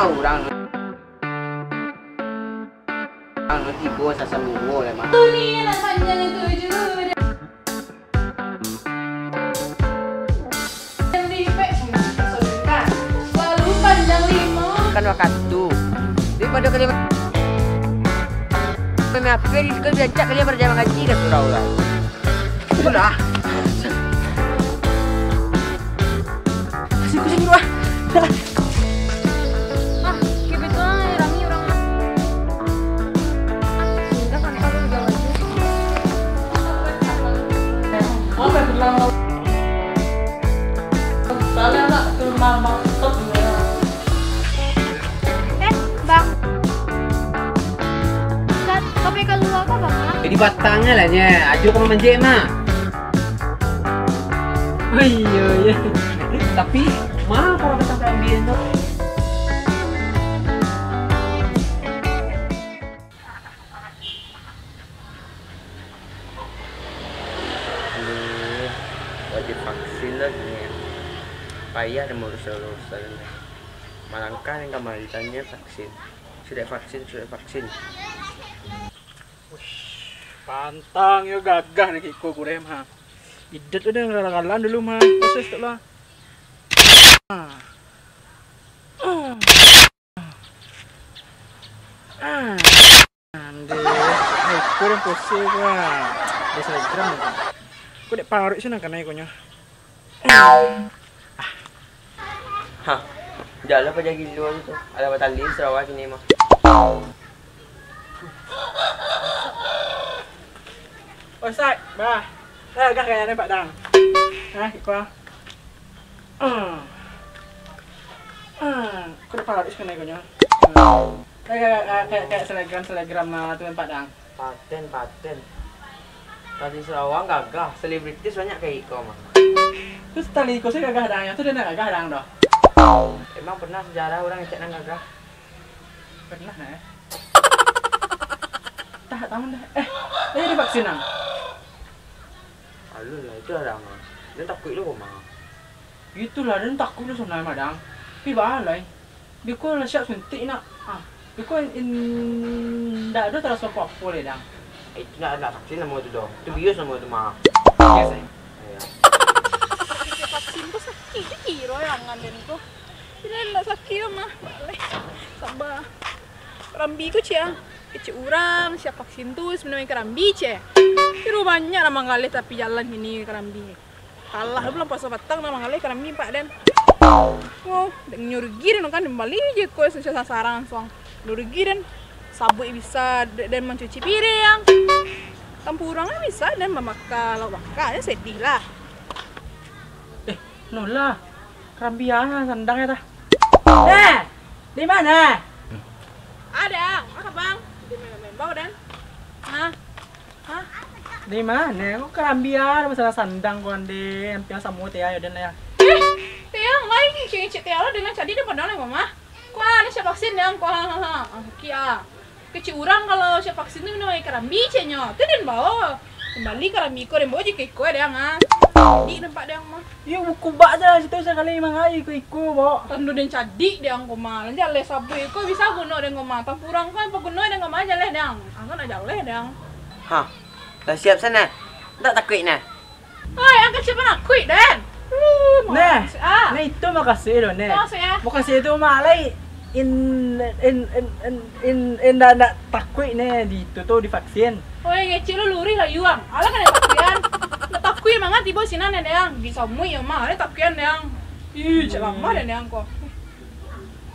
orang tibo sa samuo lah mah. Ini anak panjang itu juga. Yang lipek kan. Lalu panjang 5. Kan waktu. Daripada kalian apa di sekolah biasa kalian berjamaah ngaji ke surau orang. Sudah. Kasih kucing dua. Kebetulan Rami orang sudah kan kalau udah wajib. Oh, betulan. Soalnya nak ke mama stop ya. Bang. Sampai keluar apa bang? Jadi batangnya lah nya. Aju kamu manjek mah. Oh iya. Tapi mah kalau batang ambil tu. Wajib vaksin lagi. Payah dan urusan-urusan. Malangkan yang kemarin ditanya vaksin. Sudah vaksin. Pantang yo gagah nih kiko kurem ha. Idet udah ngalalan dulu mah. Proses tu lah. Ande, kurang proses gua. Bisa gram ni. Kau dek parut sih nak kena ikonya. Hah. Jalan pada gilo tu. Ada batali Sarawak sini mah. Oh, Sai, bah. Gagah kayaknya Pak Dang. Iko. Kau dek parut sih kena ikonya. Kayak selegram lah tuan Pak Dang. Paten. Tadi Sarawak gagah, selebritis banyak kayak Iko mah. Terus tali Iko sih gagah dang, tu dia nak gagah dang dah. Emang pernah sejarah orang ngecek nang gagah? Pernah nak? Tak tahu dah. Dia divaksin nang. Aluh lah itu ada mah. Dia takut lu mah. Itulah dia takut lu sebenarnya madang. Pi balai. Biko lah siap suntik nak. Biko dah ada terasa apa le dang. Itu nak vaksin nama tu dah. Itu bius nama tu mah. Yes. Vaksin tu sakit je kira yang ngandeng tu. Tidak nak sakit mah. Boleh. Sabar. Kerambi ku cia. Kecil orang siap vaksin tu sebenarnya kerambi cia. Kira banyak lah mangalih tapi jalan ini kerambi. Kalah belum pasal batang nama mangalih kerambi Pak Den. Oh, nyurugi dan kan kembali je kau sasaran langsung. Nyurugi dan sabuk bisa dan mencuci piring. Tampurangnya bisa dan memakai lauk bakar, sedih lah. Nolah. Kerambian sandangnya dah. Di mana? Ada, apa bang? Di membau dan? Hah? Di mana? Kau kerambian masalah sandang kau ande, yang sama teh ayo dan ya. Tiang lagi cik tiang dengan cadi dia pada nang mama. Kuah ni siap vaksin yang kuah. Kia. Kecil orang kalau siap vaksin tu minum air kerambi cenyo. Tu dan bawa. Kembali kerambi ko dan bawa je ke kuah dia ngah. Di tempat dia mah. Ya buku bak je situ sekali mangai ku iko bawa. Tandu dan cadi dia ngoma. Nanti ale sabu ko bisa guna dia ngoma. Tampurang kan apa guna dia ngoma aja leh dia. Angkat aja leh dia. Hah. Dah siap sana. Tak takut nah. Oi, angkat siapa nak kuit dan? Nah itu makasih loh nih. Makasih itu malai in nak takut nih di itu tuh divaksin. Oh ngecil lu luri lah yuang. Ala kan takuyan. Nak takuy mangan tiba sinan yang bisa mui ya mah. Ada takuyan yang. Ih, celama dan yang kok.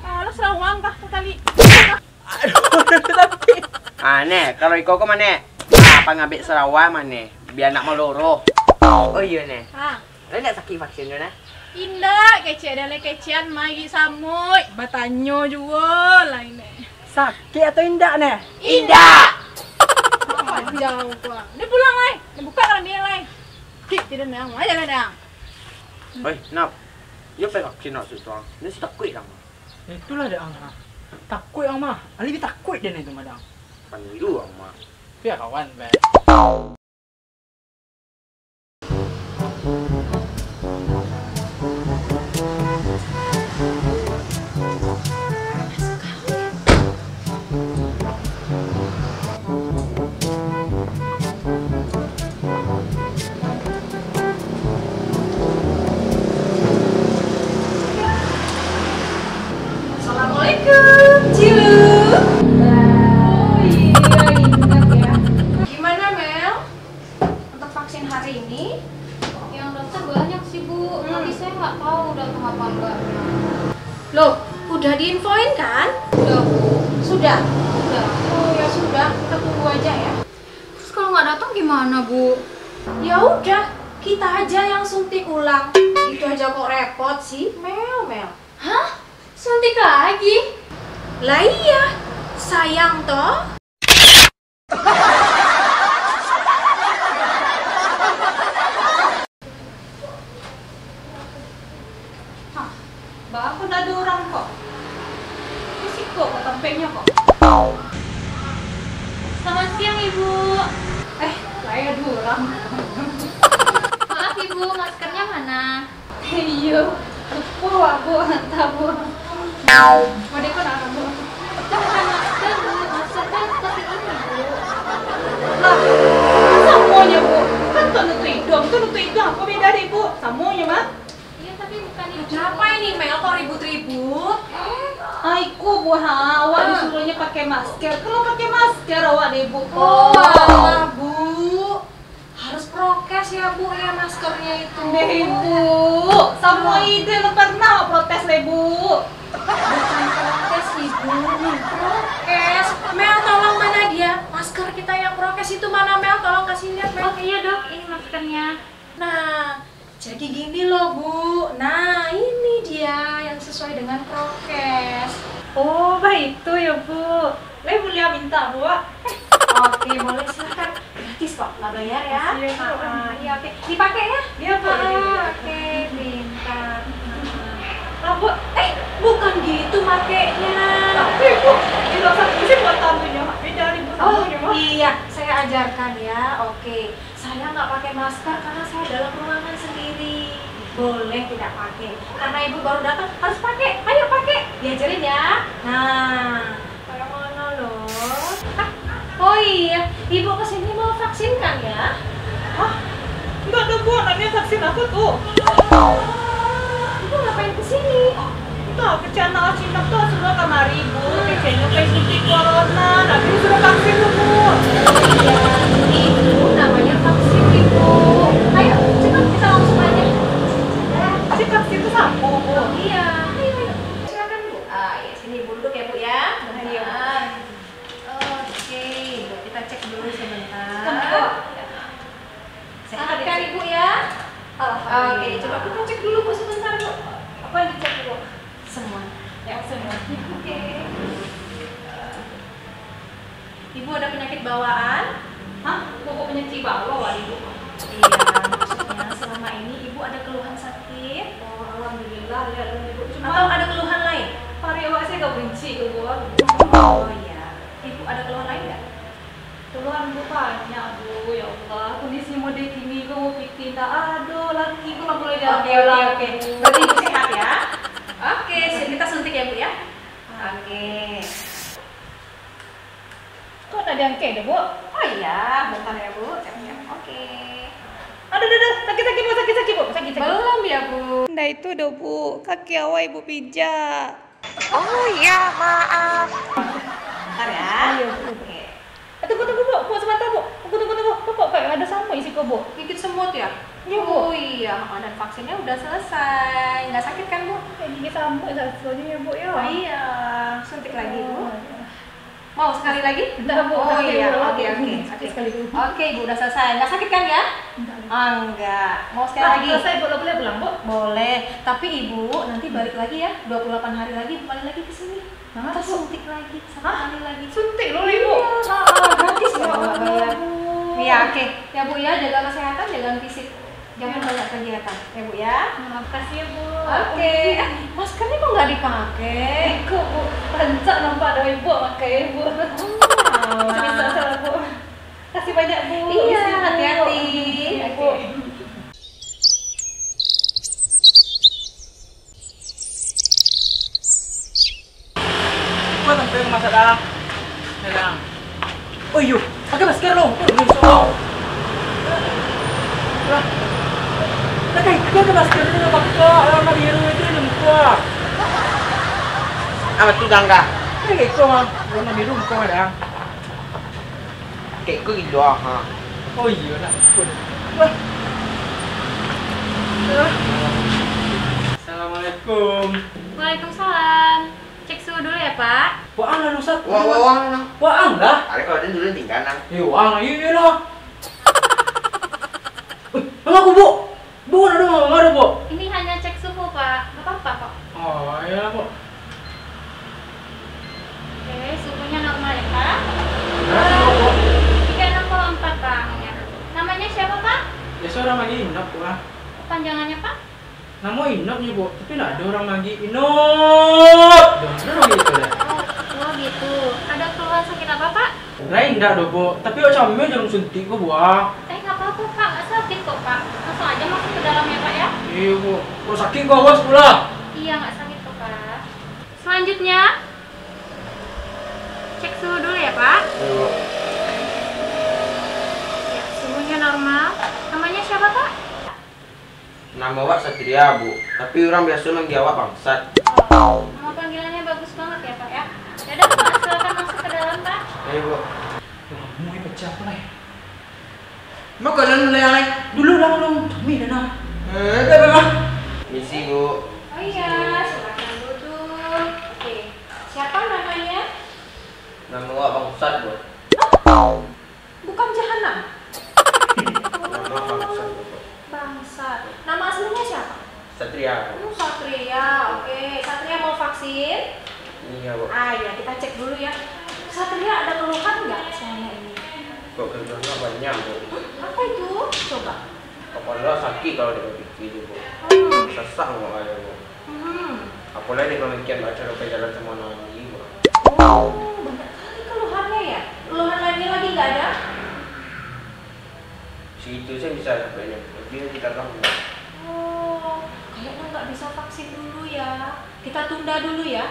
Ala serawang kah kali. Aduh, tapi Aneh, kalau Iko ke mana? Apa ngambil Sarawak mana? Biar nak meloro. Oh iya nih. Lo nak sakit vaksin tu nah? Indah, kecil dan kecian magi samui. Batanyo juga lain ni. sakit atau indah nih? Indah. Jauh gua. Dia pulang lai. Dia buka kan dia lai. Tidak nang, aja lah nang. Oi, nap. Yo pe vaksin nak sudah. Ni sudah takut dah. Itulah dia angah. Takut yang mah. Lebih takut dia itu madang. Pandu ang mah. Biar kawan be. Assalamualaikum, Cilu. Oh iya, ingat ya. Gimana Mel? Untuk vaksin hari ini? Yang daftar banyak sih Bu, tapi saya nggak tahu datang apa enggaknya. Loh, udah diinfoin kan? Udah Bu, Sudah. udah. Oh ya sudah, kita tunggu aja ya. Terus kalau nggak datang gimana Bu? Ya udah, kita aja yang suntik ulang. Itu aja kok repot sih, Mel. Hah? Suntik lagi? Lah iya, sayang toh. Mbak, aku nggak ada orang kok. Musik kok, tempenya kok. Selamat siang Ibu. Lah ada orang. Maaf Ibu, maskernya mana? Iya, lupa Bu, entah Bu. Mau dekon apa Bu? Itu bukan masker Bu, maskernya seperti ini Bu. Lah, semuanya Bu. Kan tuh nutup hidung. Apa beda deh Bu? Semuanya mah. Iya tapi bukan itu. Kenapa ini Mel kok ribut-ribut? Aiku Bu, awak disuruhnya pakai masker. Kalau pakai masker awak deh Bu. Oh, alah, Bu. Harus prokes ya Bu ya maskernya itu. Deh Bu, semua ide lo pernah protes deh Bu. Bukan prokes Ibu, prokes. Mel tolong mana dia? Masker kita yang prokes itu mana Mel? Tolong kasih lihat Mel. Oh iya Dok, ini maskernya. Nah, jadi gini loh Bu. Nah, ini dia yang sesuai dengan prokes. Oh, baik itu ya Bu. Le mulia minta Bu. Oke, boleh silakan. Gratis kok, nggak bayar ya. Iya, oke. Dipakai ya? Iya Bu. Oke, pintar. Lah Bu, Bukan gitu makainya. tapi Bu, di dosa sih buat tamunya. Beda nih Bu Oh tamunya mah. iya, saya ajarkan ya. Oke, saya nggak pakai masker karena saya dalam ruangan sendiri. Boleh tidak pakai, karena ibu baru datang harus pakai. Ayo pakai, diajarin ya. Nah, kayak mana loh? Oh iya, ibu kesini mau vaksin kan ya? Hah? Enggak ada Bu, namanya vaksin apa tuh? Ibu ngapain kesini? Entah, kecana Cina tuh sudah kemari Bu. Kecanya pengen suntik corona, tapi sudah vaksin tuh Bu. Iya, ibu namanya vaksin ibu. Ayo, cepat kita langsung aja. Si vaksin itu sampo Bu. Iya, ayo. Silakan Bu. Ya sini ibu duduk ya Bu ya. Iya. Oke, ibu kita cek dulu sebentar. Kenapa? Sehat kan ibu ya? Alhamdulillah. Oke, coba kita cek dulu Bu sebentar Bu. Apa yang dicek Bu? Semua. Ya, semua. Oke. Ibu ada penyakit bawaan? Hah? Kok penyakit bawah Ibu? Iya, maksudnya selama ini ibu ada keluhan sakit? Oh, alhamdulillah ya Ibu. Atau ada keluhan lain? Pari awak saya gak benci Bu. Oh iya. Ibu ada keluhan lain nggak? Keluhan Bu banyak Bu, ya Allah. Kondisi mode ini kau pikir tak ada lagi kau nggak boleh jalan. Oke. Berarti ibu sehat ya? Oke, kita suntik ya Bu ya? Oke. Kok ada yang deh Bu? Oh iya, bentar ya Bu. Siap-siap. Oke. Aduh, sakit Bu, sakit. Belum ya Bu? Nah itu udah Bu, kaki awak Ibu pijak. Oh iya, maaf. Bentar ya. Iya Bu. Oke. Tunggu Bu, sebentar Bu. Tunggu. Kok kayak ada sama isi kau Bu? Gigit semut ya? Iya, Bu. Oh iya, dan vaksinnya udah selesai. Nggak sakit kan Bu? Kayak gigi sampo soalnya ya Bu ya. Oh iya, suntik lagi Bu. Mau sekali lagi? Enggak Bu. Oh sakit, iya, Bu. oke. Sekali Bu. Oke, Ibu udah selesai. Nggak sakit kan ya? Enggak. Mau sekali lagi? Selesai Bu, boleh pulang Bu. Boleh. Tapi Ibu nanti balik lagi ya. 28 hari lagi balik lagi ke sini. Nah, Kita suntik lagi, satu kali lagi. suntik loh Ibu. Gratis Ya ya, Allah. Bu, bayar. Iya, oke. Ya Bu ya, jaga kesehatan, jaga fisik. Jangan banyak kegiatan, ya Bu ya. Makasih ya Bu. Oke. Maskernya kok nggak dipakai? Kok Bu, rancak nampak ada Ibu pakai Bu. Bisa salah Bu. Kasih banyak Bu. Iya, Isi, Bu. hati-hati. Bu. Kau sampai rumah sadang. Sadang. Oh iyo, pakai masker lo. Oh, lah. Pakai masker ini pakai warna biru itu yang kuat. Amat tu gangga. Kayak kau mah, warna biru kau ada. Kayak gue gitu ah. Ha. Oh iya nak. Assalamualaikum. Waalaikumsalam. Cek suhu dulu ya, Pak. Wah lah Ustaz. Wah. Wah lah. Ada kalau ada dulu tinggalan. Wah iya lah. Aku bu. Bu ada bu. Ini hanya cek suhu, Pak. Gak apa-apa kok. Oh iya bu. Oke, suhunya normal ya, Pak. Berapa bu? 364, Pak. Ya. Namanya siapa, Pak? Ya seorang lagi inap lah. Panjangannya, Pak? Nama inap nih bu, tapi nggak ada orang lagi inap. Jangan orang gitu deh. Oh gitu. Ada keluhan sakit apa, Pak? Lain enggak do bu, tapi camnya jangan suntik kok buah. Nggak apa-apa, Pak. Nggak sakit kok, Pak. Langsung aja masuk ke dalam ya, Pak ya. Iya bu, kalau sakit kok awas pula. Iya, nggak sakit kok, Pak. Selanjutnya, cek suhu dulu ya, Pak. Ya, suhunya normal. Namanya siapa, Pak? Nama awak Satria bu, tapi orang biasa manggil awak bangsat. Oh, nama panggilannya bagus banget ya, Pak ya. Yaudah, Pak, silakan masuk ke dalam, Pak. Ayo bu. Mau pecah apa nih? Mau kalian mulai yang lain? Dulu lah belum, kami dah nak. Udah memang. Misi bu. Oh iya, silakan duduk. Oke, siapa namanya? Nama awak bangsat bu. Bukan jahanam. Nama bangsat bu. Bangsa. Nama aslinya siapa? Satria. Satria. Oke, Satria mau vaksin? Iya bu. Ah ya, kita cek dulu ya. Satria ada keluhan nggak selama ini? Kok kerjanya banyak bu. Apa itu? Coba. Kepala sakit kalau dia pikir bu. Sesak mau ayah bu. Apalagi kalau weekend acara jalan sama Nani bu. Oh, banyak kali keluhannya ya. Keluhan lainnya lagi nggak ada? Situ saya bisa banyak. Dia kita tahu. Oh, kayaknya nggak bisa vaksin dulu ya. Kita tunda dulu ya.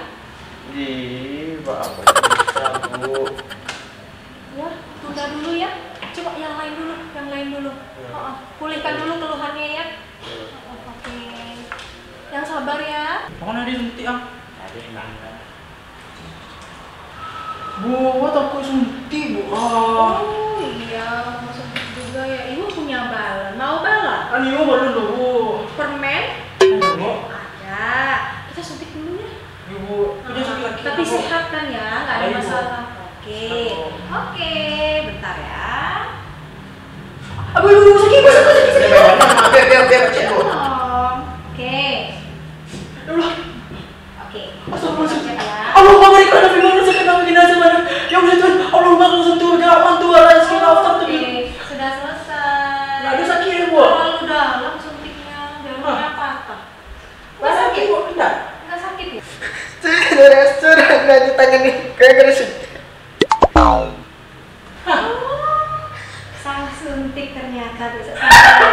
Ih, apa bisa bu? Ya, tunda dulu ya. Coba yang lain dulu. Pulihkan dulu keluhannya ya. Oke. Yang sabar ya. Mana dia suntik ah? Ada bangga. Bu, what aku suntik bu. Oh iya, masuk juga ya. Ibu punya balon. Mau balon? Aniu baru dulu bu. Permen? Ada bu. Ada. Kita suntik dulu ya. Ibu, punya sakit lagi. Tapi sehat kan ya, nggak ada Ayo, Bu. masalah. Oke. Satu. Oke, bentar ya. Abu sakit. Biar cek bu. Oke. Allah. Oke. Astagfirullahaladzim. Cek ya. Allah berikan nabi Muhammad sakit nabi jenazah mana? Ya Allah Tuhan, Allah bakal sentuh jangan tuh Allah sekitar after tuh. Oke, sudah selesai. Nggak ada sakit ya bu. Terlalu dalam suntiknya, jalurnya patah. Nggak sakit? bu, tidak. Nggak sakit ya? Sudah di tangan nih. Kayak gresik. Salah suntik ternyata bisa sampai